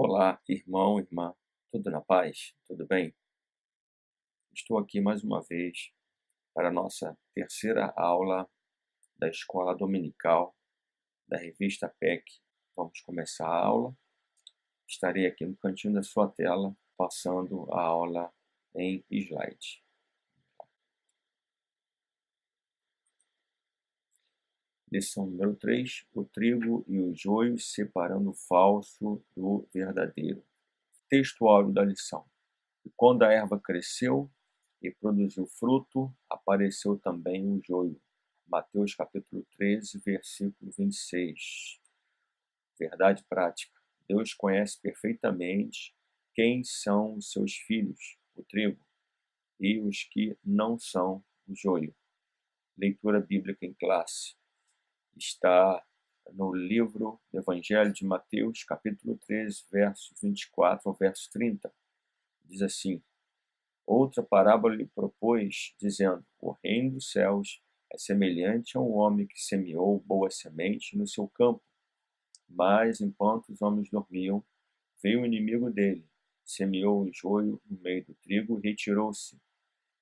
Olá, irmão, irmã, tudo na paz? Tudo bem? Estou aqui mais uma vez para a nossa terceira aula da Escola Dominical da revista PEC. Vamos começar a aula. Estarei aqui no cantinho da sua tela, passando a aula em slide. Lição número 3, o trigo e o joio separando o falso do verdadeiro. Textual da lição. E quando a erva cresceu e produziu fruto, apareceu também o joio. Mateus capítulo 13, versículo 26. Verdade prática. Deus conhece perfeitamente quem são os seus filhos, o trigo, e os que não são, o joio. Leitura bíblica em classe. Está no livro do Evangelho de Mateus, capítulo 13, verso 24 ao verso 30. Diz assim: Outra parábola lhe propôs, dizendo: O reino dos céus é semelhante a um homem que semeou boa semente no seu campo. Mas, enquanto os homens dormiam, veio o inimigo dele, semeou o joio no meio do trigo e retirou-se.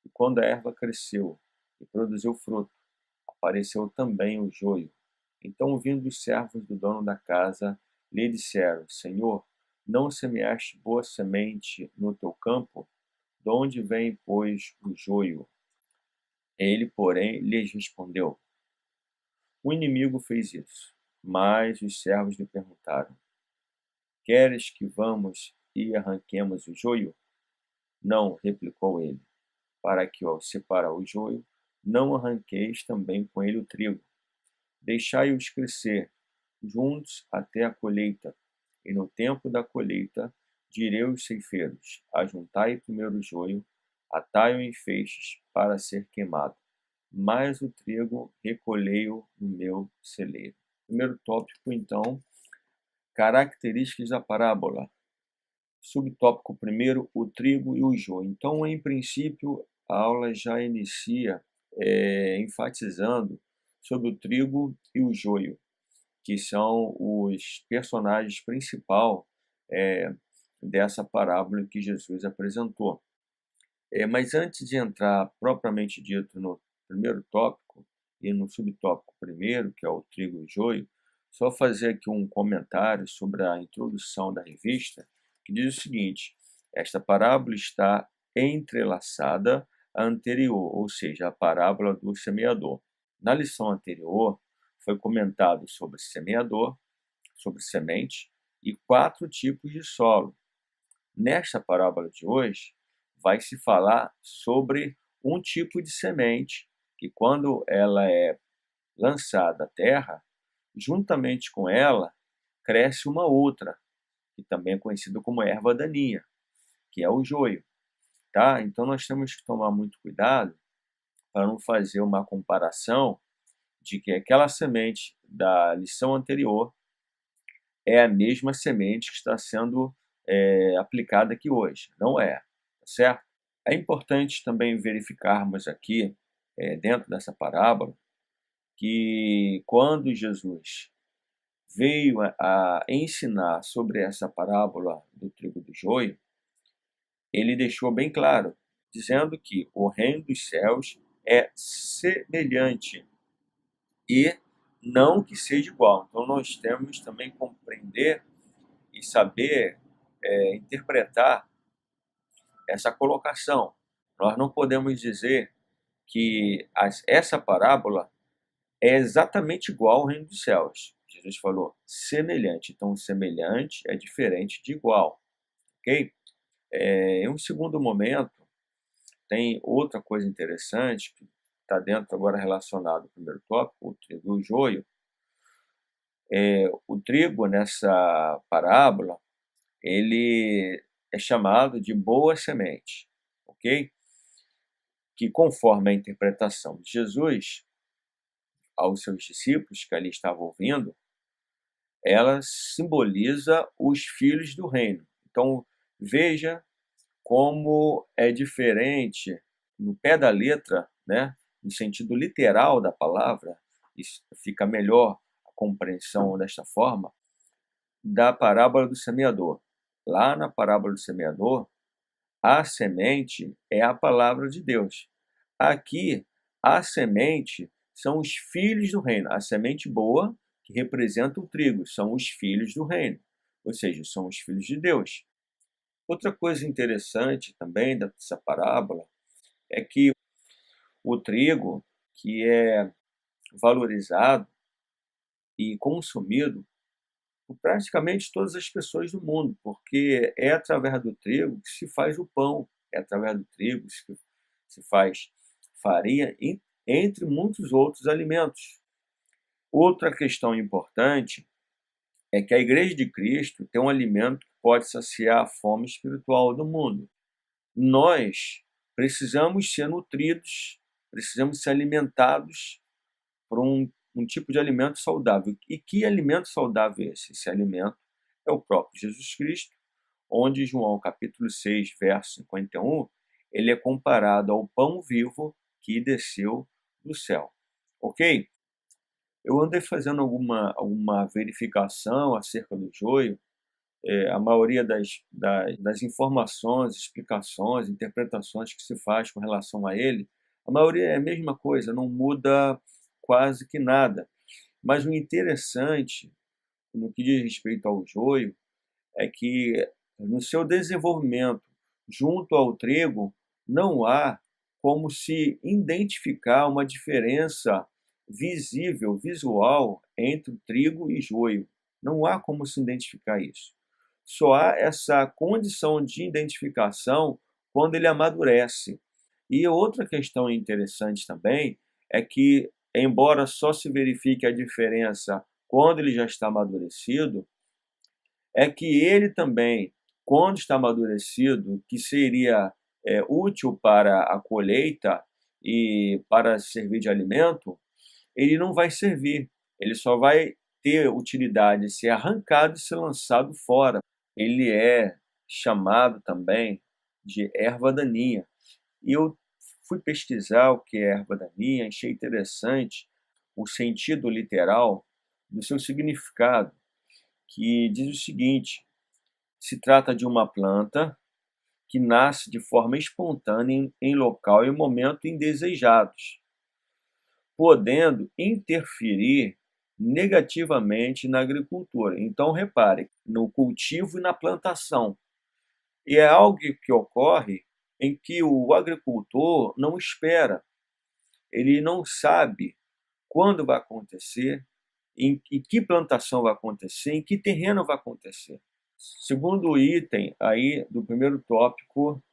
E quando a erva cresceu e produziu fruto, apareceu também o joio. Então, vindo os servos do dono da casa, lhe disseram: Senhor, não semeaste boa semente no teu campo? De onde vem, pois, o joio? Ele, porém, lhes respondeu: O inimigo fez isso. Mas os servos lhe perguntaram: Queres que vamos e arranquemos o joio? Não, replicou ele, para que, ao separar o joio, não arranqueis também com ele o trigo. Deixai-os crescer juntos até a colheita, e no tempo da colheita direi aos ceifeiros: Ajuntai primeiro o joio, atai-o em feixes para ser queimado, mas o trigo recolhei-o no meu celeiro. Primeiro tópico, então, características da parábola. Subtópico primeiro, o trigo e o joio. Então, em princípio, a aula já inicia enfatizando sobre o trigo e o joio, que são os personagens principais dessa parábola que Jesus apresentou. Mas antes de entrar propriamente dito no primeiro tópico e no subtópico primeiro, que é o trigo e o joio, só fazer aqui um comentário sobre a introdução da revista, que diz o seguinte: esta parábola está entrelaçada à anterior, ou seja, a parábola do semeador. Na lição anterior, foi comentado sobre semeador, sobre semente e 4 tipos de solo. Nesta parábola de hoje, vai se falar sobre um tipo de semente que, quando ela é lançada à terra, juntamente com ela, cresce uma outra, que também é conhecida como erva daninha, que é o joio. Tá? Então, nós temos que tomar muito cuidado para não fazer uma comparação de que aquela semente da lição anterior é a mesma semente que está sendo aplicada aqui hoje. Não é, tá certo? É importante também verificarmos aqui, dentro dessa parábola, que quando Jesus veio a ensinar sobre essa parábola do trigo e do joio, ele deixou bem claro, dizendo que o reino dos céus é semelhante e não que seja igual. Então, nós temos também que compreender e saber interpretar essa colocação. Nós não podemos dizer que essa parábola é exatamente igual ao reino dos céus. Jesus falou semelhante. Então, semelhante é diferente de igual. Ok? Em um segundo momento, tem outra coisa interessante que está dentro agora relacionado ao primeiro tópico, o trigo e o joio. O trigo, nessa parábola, ele é chamado de boa semente, ok? Que, conforme a interpretação de Jesus aos seus discípulos que ali estavam ouvindo, ela simboliza os filhos do reino. Então, veja como é diferente no pé da letra, né, no sentido literal da palavra, isso fica melhor a compreensão desta forma, da parábola do semeador. Lá na parábola do semeador, a semente é a palavra de Deus. Aqui, a semente são os filhos do reino. A semente boa, que representa o trigo, são os filhos do reino, ou seja, são os filhos de Deus. Outra coisa interessante também dessa parábola é que o trigo, que é valorizado e consumido por praticamente todas as pessoas do mundo, porque é através do trigo que se faz o pão, é através do trigo que se faz farinha, entre muitos outros alimentos. Outra questão importante é que a Igreja de Cristo tem um alimento que pode saciar a fome espiritual do mundo. Nós precisamos ser nutridos, precisamos ser alimentados por um tipo de alimento saudável. E que alimento saudável é esse? Esse alimento é o próprio Jesus Cristo, onde João capítulo 6, verso 51, ele é comparado ao pão vivo que desceu do céu. Ok? Eu andei fazendo alguma verificação acerca do joio. A maioria das informações, explicações, interpretações que se faz com relação a ele, a maioria é a mesma coisa, não muda quase que nada. Mas o interessante, no que diz respeito ao joio, é que no seu desenvolvimento junto ao trigo, não há como se identificar uma diferença visível, visual, entre o trigo e joio. Não há como se identificar isso. Só há essa condição de identificação quando ele amadurece. E outra questão interessante também é que, embora só se verifique a diferença quando ele já está amadurecido, é que ele também, quando está amadurecido, que seria útil para a colheita e para servir de alimento, ele não vai servir. Ele só vai ter utilidade, ser arrancado e ser lançado fora. Ele é chamado também de erva daninha. E eu fui pesquisar o que é erva daninha, achei interessante o sentido literal do seu significado, que diz o seguinte: se trata de uma planta que nasce de forma espontânea em local e momento indesejados, podendo interferir negativamente na agricultura. Então, repare, no cultivo e na plantação. E é algo que ocorre em que o agricultor não espera, ele não sabe quando vai acontecer, em que plantação vai acontecer, em que terreno vai acontecer. Segundo item aí do primeiro tópico,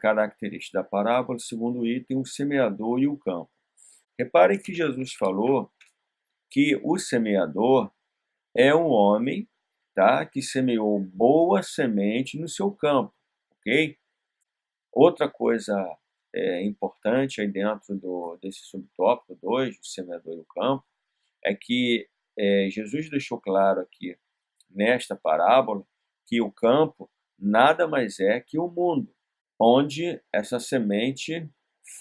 característica da parábola, segundo item, o semeador e o campo. Reparem que Jesus falou que o semeador é um homem, tá, que semeou boa semente no seu campo, ok? Outra coisa importante aí dentro desse subtópico 2, o semeador e o campo, é que Jesus deixou claro aqui nesta parábola que o campo nada mais é que o mundo, onde essa semente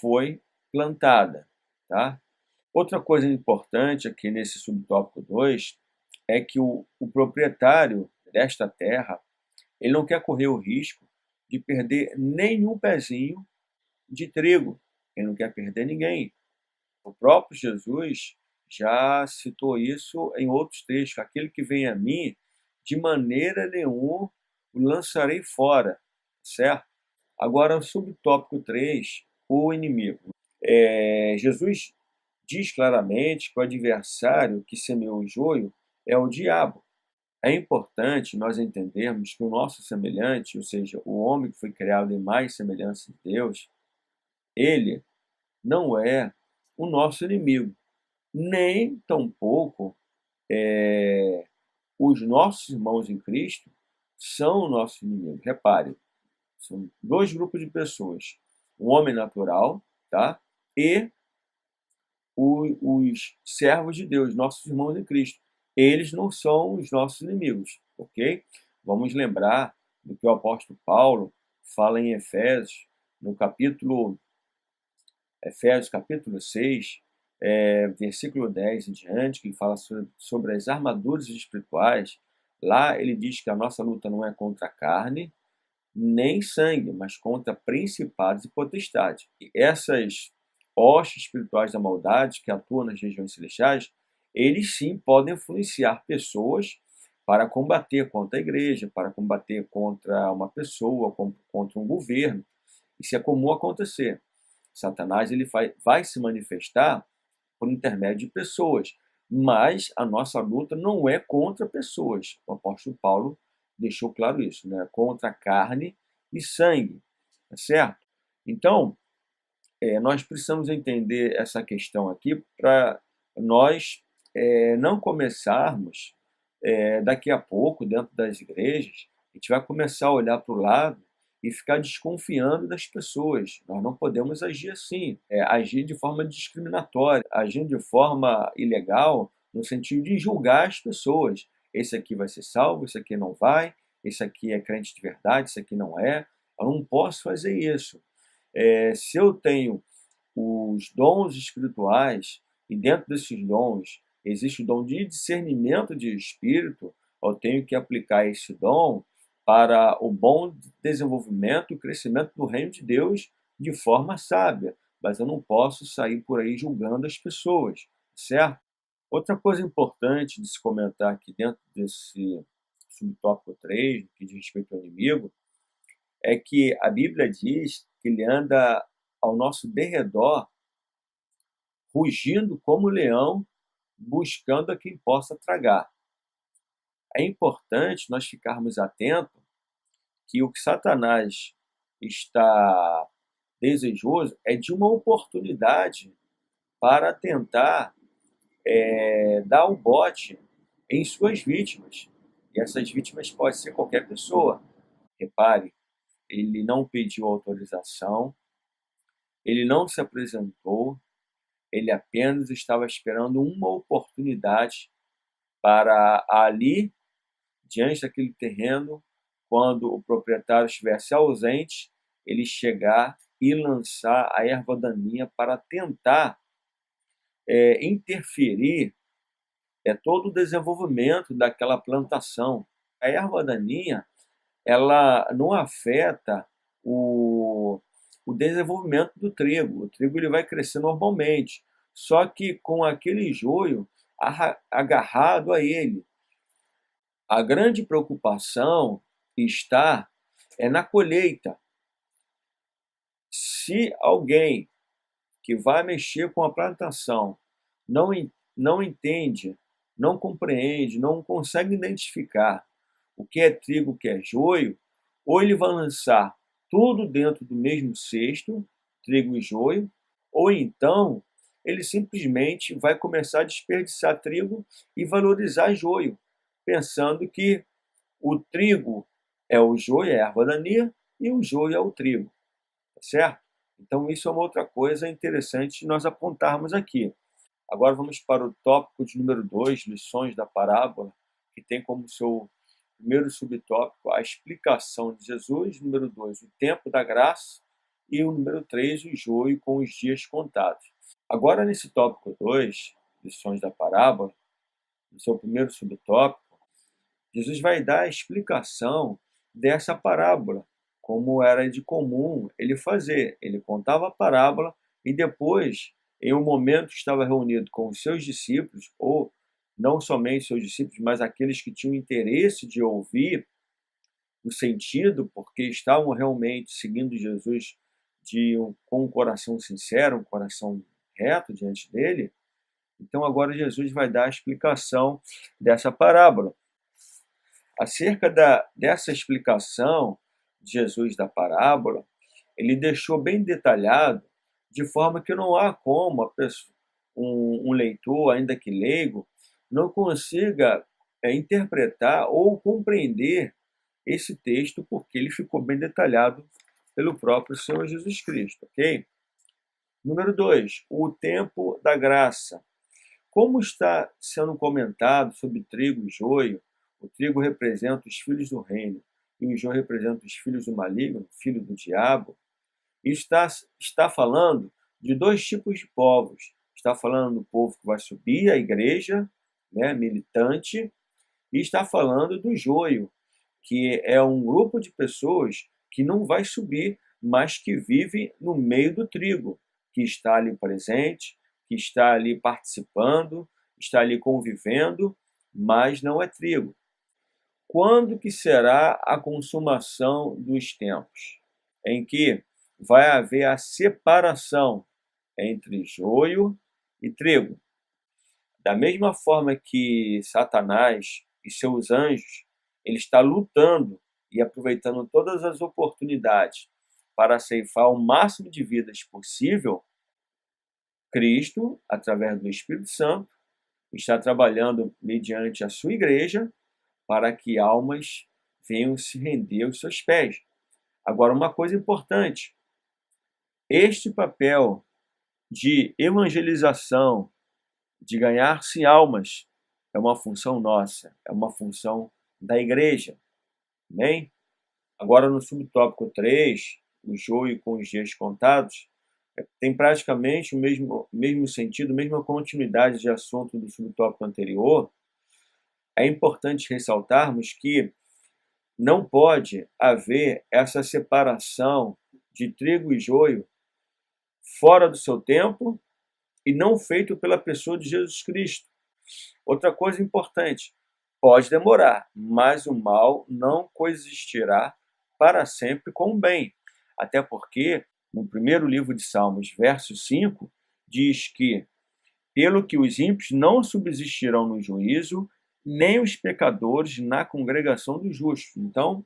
foi plantada, tá? Outra coisa importante aqui nesse subtópico 2 é que o proprietário desta terra, ele não quer correr o risco de perder nenhum pezinho de trigo, ele não quer perder ninguém. O próprio Jesus já citou isso em outros textos: aquele que vem a mim, de maneira nenhuma o lançarei fora, certo? Agora, o subtópico 3, o inimigo. Jesus diz claramente que o adversário que semeou o joio é o diabo. É importante nós entendermos que o nosso semelhante, ou seja, o homem que foi criado em mais semelhança de Deus, ele não é o nosso inimigo, nem tampouco os nossos irmãos em Cristo são o nosso inimigo. Repare, são dois grupos de pessoas: o homem natural, tá? E os servos de Deus, nossos irmãos em Cristo. Eles não são os nossos inimigos, ok? Vamos lembrar do que o apóstolo Paulo fala em Efésios, no capítulo 6, versículo 10 em diante, que fala sobre as armaduras espirituais, Lá ele diz que a nossa luta não é contra a carne, nem sangue, mas contra principados e potestades. E essas hostes espirituais da maldade que atuam nas regiões celestiais, eles sim podem influenciar pessoas para combater contra a igreja, para combater contra uma pessoa, contra um governo. Isso é comum acontecer. Satanás ele vai se manifestar por intermédio de pessoas, mas a nossa luta não é contra pessoas. O apóstolo Paulo deixou claro isso, né? Contra carne e sangue, tá certo? Então, nós precisamos entender essa questão aqui para nós não começarmos, daqui a pouco, dentro das igrejas, a gente vai começar a olhar para o lado e ficar desconfiando das pessoas. Nós não podemos agir assim, agir de forma discriminatória, agir de forma ilegal, no sentido de julgar as pessoas. Esse aqui vai ser salvo, esse aqui não vai, esse aqui é crente de verdade, esse aqui não é. Eu não posso fazer isso. Se eu tenho os dons espirituais, e dentro desses dons existe o dom de discernimento de espírito, eu tenho que aplicar esse dom para o bom desenvolvimento e crescimento do reino de Deus de forma sábia, mas eu não posso sair por aí julgando as pessoas, certo? Outra coisa importante de se comentar aqui dentro desse subtópico 3, que diz respeito ao inimigo, é que a Bíblia diz que ele anda ao nosso derredor, rugindo como leão, buscando a quem possa tragar. É importante nós ficarmos atentos que o que Satanás está desejoso é de uma oportunidade para tentar dar o bote em suas vítimas. E essas vítimas podem ser qualquer pessoa. Repare, ele não pediu autorização, ele não se apresentou, ele apenas estava esperando uma oportunidade para ali, diante daquele terreno, quando o proprietário estivesse ausente, ele chegar e lançar a erva daninha para tentar interferir todo o desenvolvimento daquela plantação. A erva daninha, ela não afeta o desenvolvimento do trigo. O trigo ele vai crescer normalmente, só que com aquele joio agarrado a ele. A grande preocupação está na colheita. Se alguém que vai mexer com a plantação não, não entende, não compreende, não consegue identificar o que é trigo, o que é joio, ou ele vai lançar tudo dentro do mesmo cesto, trigo e joio, ou então ele simplesmente vai começar a desperdiçar trigo e valorizar joio, pensando que o trigo é o joio, é a erva daninha, e o joio é o trigo, tá certo? Então isso é uma outra coisa interessante nós apontarmos aqui. Agora vamos para o tópico de número 2, lições da parábola, que tem como seu primeiro subtópico a explicação de Jesus, número 2, o tempo da graça, e o número 3, o joio com os dias contados. Agora nesse tópico 2, lições da parábola, no seu primeiro subtópico, Jesus vai dar a explicação dessa parábola, como era de comum ele fazer. Ele contava a parábola e depois, em um momento que estava reunido com os seus discípulos, ou não somente seus discípulos, mas aqueles que tinham interesse de ouvir o sentido, porque estavam realmente seguindo Jesus com um coração sincero, um coração reto diante dele. Então agora Jesus vai dar a explicação dessa parábola. Acerca dessa explicação de Jesus da parábola, ele deixou bem detalhado, de forma que não há como um leitor, ainda que leigo, não consiga interpretar ou compreender esse texto, porque ele ficou bem detalhado pelo próprio Senhor Jesus Cristo, ok? Número 2, o tempo da graça. Como está sendo comentado sobre trigo e joio, o trigo representa os filhos do reino e o joio representa os filhos do maligno, filho do diabo. E está falando de dois tipos de povos. Está falando do povo que vai subir à igreja, né, militante, E está falando do joio, que é um grupo de pessoas que não vai subir, mas que vive no meio do trigo, que está ali presente, que está ali participando, está ali convivendo, mas não é trigo. Quando que será a consumação dos tempos? Em que vai haver a separação entre joio e trigo. Da mesma forma que Satanás e seus anjos, ele está lutando e aproveitando todas as oportunidades para ceifar o máximo de vidas possível, Cristo, através do Espírito Santo, está trabalhando mediante a sua igreja para que almas venham se render aos seus pés. Agora, uma coisa importante: este papel de evangelização, de ganhar-se almas, é uma função nossa, é uma função da igreja. Amém? Agora, no subtópico 3, o joio com os dias contados, tem praticamente o mesmo sentido, mesma continuidade de assunto do subtópico anterior. É importante ressaltarmos que não pode haver essa separação de trigo e joio fora do seu tempo e não feito pela pessoa de Jesus Cristo. Outra coisa importante: pode demorar, mas o mal não coexistirá para sempre com o bem. Até porque, no primeiro livro de Salmos, verso 5, diz que, pelo que os ímpios não subsistirão no juízo, nem os pecadores na congregação dos justos. Então,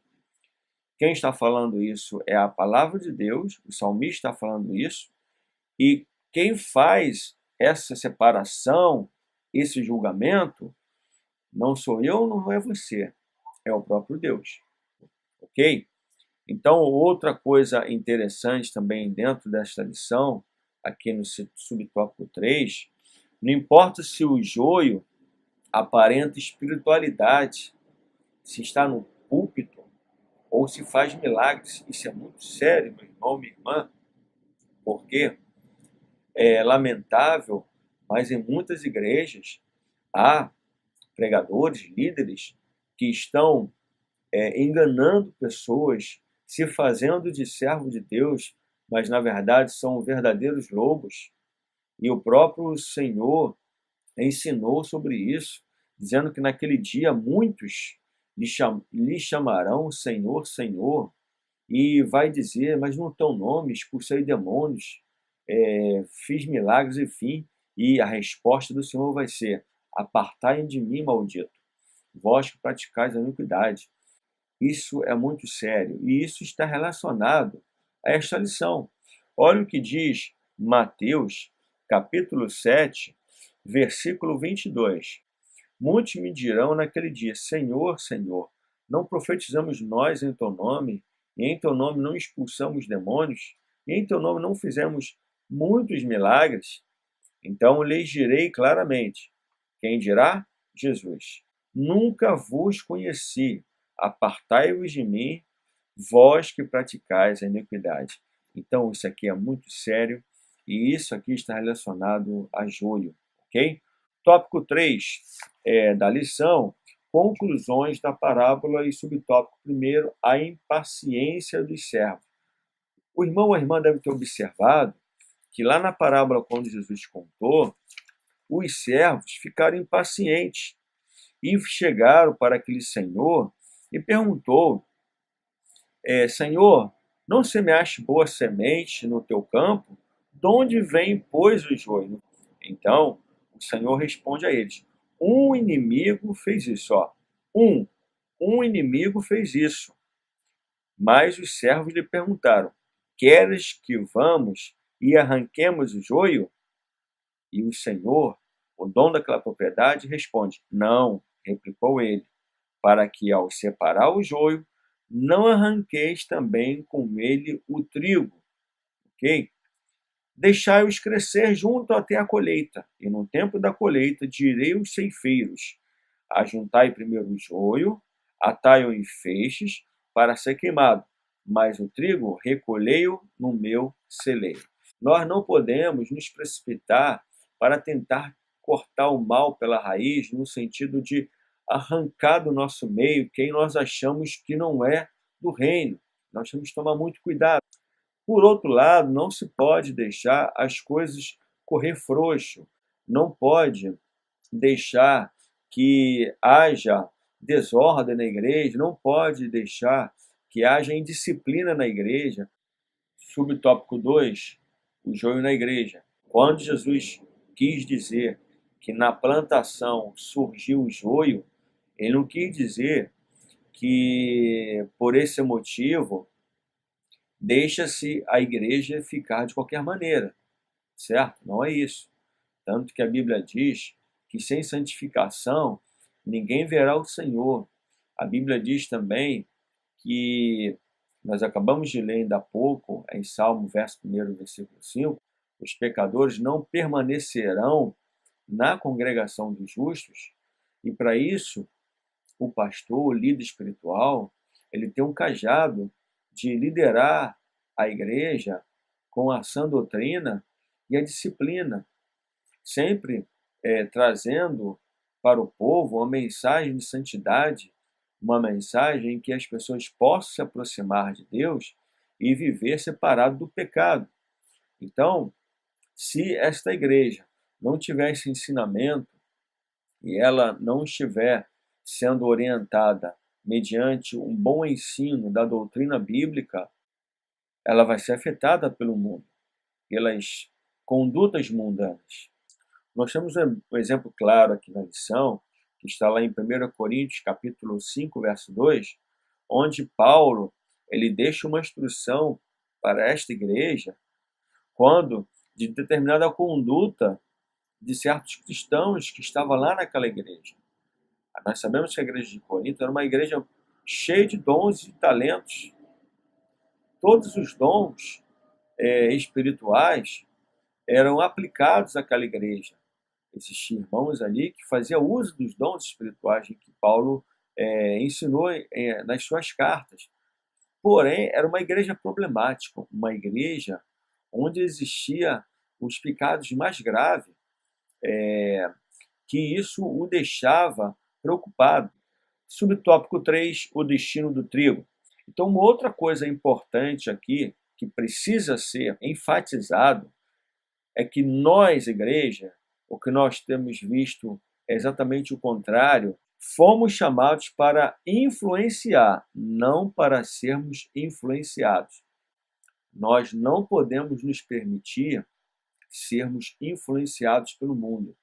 quem está falando isso é a palavra de Deus, o salmista está falando isso, e quem faz essa separação, esse julgamento, não sou eu, não é você, é o próprio Deus. Ok? Então, outra coisa interessante também dentro desta lição, aqui no subtópico 3, não importa se o joio aparenta espiritualidade, se está no púlpito ou se faz milagres. Isso é muito sério, meu irmão, minha irmã, porque é lamentável, mas em muitas igrejas há pregadores, líderes que estão enganando pessoas, se fazendo de servo de Deus, mas na verdade são verdadeiros lobos. E o próprio Senhor ensinou sobre isso, dizendo que naquele dia muitos lhe chamarão Senhor, Senhor, e vai dizer, mas no teu nome expulsei demônios, fiz milagres, enfim, e a resposta do Senhor vai ser: apartai de mim, maldito, vós que praticais a iniquidade. Isso é muito sério e isso está relacionado a esta lição. Olha o que diz Mateus, capítulo 7, versículo 22. Muitos me dirão naquele dia: Senhor, Senhor, não profetizamos nós em teu nome, e em teu nome não expulsamos demônios, e em teu nome não fizemos muitos milagres? Então lhes direi claramente: quem dirá? Jesus: nunca vos conheci, apartai-vos de mim, vós que praticais a iniquidade. Então isso aqui é muito sério e isso aqui está relacionado a joio, ok? Tópico 3 da lição: conclusões da parábola, e subtópico 1, a impaciência dos servos. O irmão ou a irmã deve ter observado que lá na parábola, quando Jesus contou, os servos ficaram impacientes e chegaram para aquele senhor e perguntou: Senhor, não semeaste boa semente no teu campo? De onde vem, pois, o joio? Então, o Senhor responde a eles: um inimigo fez isso. Um inimigo fez isso. Mas os servos lhe perguntaram: queres que vamos e arranquemos o joio? E o Senhor, o dono daquela propriedade, responde: não, replicou ele, para que ao separar o joio, não arranqueis também com ele o trigo. Ok? Deixai-os crescer junto até a colheita, e no tempo da colheita direi aos ceifeiros: ajuntai primeiro o joio, atai-o em feixes para ser queimado, mas o trigo recolhei-o no meu celeiro. Nós não podemos nos precipitar para tentar cortar o mal pela raiz, no sentido de arrancar do nosso meio quem nós achamos que não é do reino. Nós temos que tomar muito cuidado. Por outro lado, não se pode deixar as coisas correr frouxo. Não pode deixar que haja desordem na igreja, não pode deixar que haja indisciplina na igreja. Subtópico 2, o joio na igreja. Quando Jesus quis dizer que na plantação surgiu o joio, ele não quis dizer que por esse motivo deixa-se a igreja ficar de qualquer maneira, certo? Não é isso. Tanto que a Bíblia diz que sem santificação ninguém verá o Senhor. A Bíblia diz também que, nós acabamos de ler ainda há pouco, em Salmo, verso 1, versículo 5, os pecadores não permanecerão na congregação dos justos, e para isso, o pastor, o líder espiritual, ele tem um cajado de liderar a igreja com a sã doutrina e a disciplina, sempre trazendo para o povo uma mensagem de santidade, uma mensagem em que as pessoas possam se aproximar de Deus e viver separado do pecado. Então, se esta igreja não tiver esse ensinamento e ela não estiver sendo orientada mediante um bom ensino da doutrina bíblica, ela vai ser afetada pelo mundo, pelas condutas mundanas. Nós temos um exemplo claro aqui na lição, que está lá em 1 Coríntios, capítulo 5, verso 2, onde Paulo ele deixa uma instrução para esta igreja quando de determinada conduta de certos cristãos que estavam lá naquela igreja. Nós sabemos que a igreja de Corinto era uma igreja cheia de dons e talentos. Todos os dons espirituais eram aplicados àquela igreja. Existiam irmãos ali que faziam uso dos dons espirituais que Paulo ensinou nas suas cartas. Porém, era uma igreja problemática, uma igreja onde existia os pecados mais graves, que isso o deixava preocupado. Subtópico 3, o destino do trigo. Então, uma outra coisa importante aqui, que precisa ser enfatizado, é que nós, igreja, o que nós temos visto é exatamente o contrário. Fomos chamados para influenciar, não para sermos influenciados. Nós não podemos nos permitir sermos influenciados pelo mundo,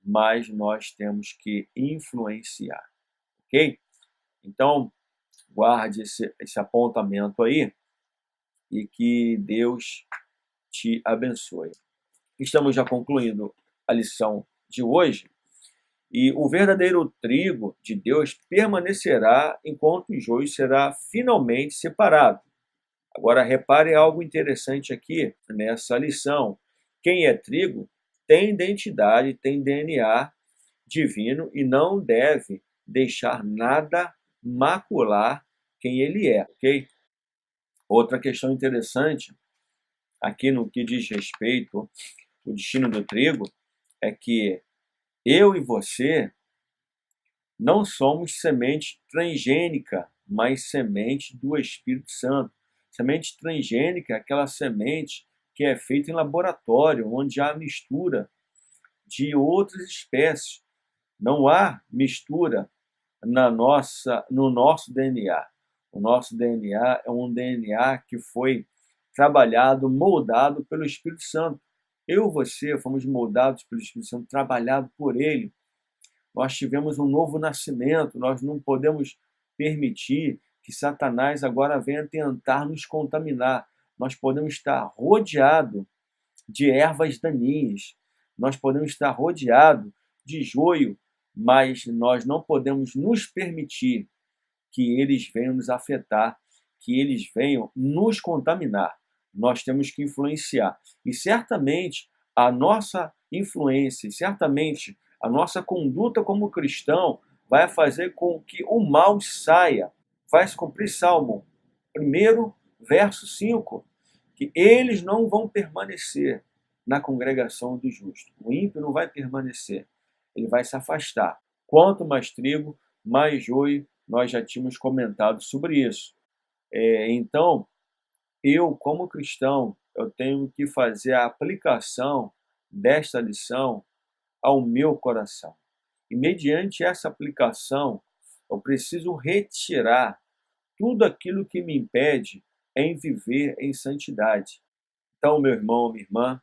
mas nós temos que influenciar, ok? Então, guarde esse apontamento aí e que Deus te abençoe. Estamos já concluindo a lição de hoje. E o verdadeiro trigo de Deus permanecerá enquanto o joio será finalmente separado. Agora, repare algo interessante aqui nessa lição. Quem é trigo tem identidade, tem DNA divino e não deve deixar nada macular quem ele é, ok? Outra questão interessante aqui no que diz respeito ao destino do trigo é que eu e você não somos semente transgênica, mas semente do Espírito Santo. Semente transgênica é aquela semente que é feita em laboratório, onde há mistura de outras espécies. Não há mistura no nosso DNA. O nosso DNA é um DNA que foi trabalhado, moldado pelo Espírito Santo. Eu e você fomos moldados pelo Espírito Santo, trabalhado por Ele. Nós tivemos um novo nascimento, nós não podemos permitir que Satanás agora venha tentar nos contaminar. Nós podemos estar rodeados de ervas daninhas, nós podemos estar rodeados de joio, mas nós não podemos nos permitir que eles venham nos afetar, que eles venham nos contaminar. Nós temos que influenciar. E certamente a nossa influência, certamente a nossa conduta como cristão vai fazer com que o mal saia. Vai se cumprir Salmo 1, verso 5, que eles não vão permanecer na congregação do justo. O ímpio não vai permanecer, ele vai se afastar. Quanto mais trigo, mais joio. Nós já tínhamos comentado sobre isso. Então, eu, como cristão, eu tenho que fazer a aplicação desta lição ao meu coração. E mediante essa aplicação, eu preciso retirar tudo aquilo que me impede em viver em santidade. Então, meu irmão, minha irmã,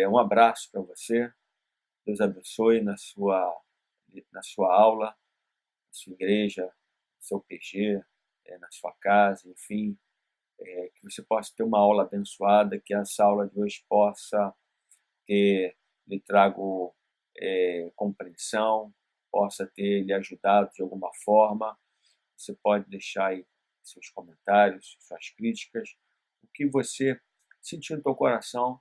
um abraço para você. Deus abençoe na sua aula, na sua igreja, no seu PG, na sua casa, enfim. Que você possa ter uma aula abençoada, que essa aula de hoje possa lhe trago compreensão, possa ter lhe ajudado de alguma forma. Você pode deixar aí seus comentários, suas críticas, o que você sentir no teu coração.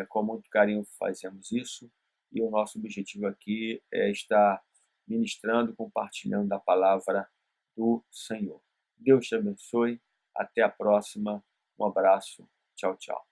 Com muito carinho fazemos isso, e o nosso objetivo aqui é estar ministrando, compartilhando da palavra do Senhor. Deus te abençoe, até a próxima, um abraço, tchau, tchau.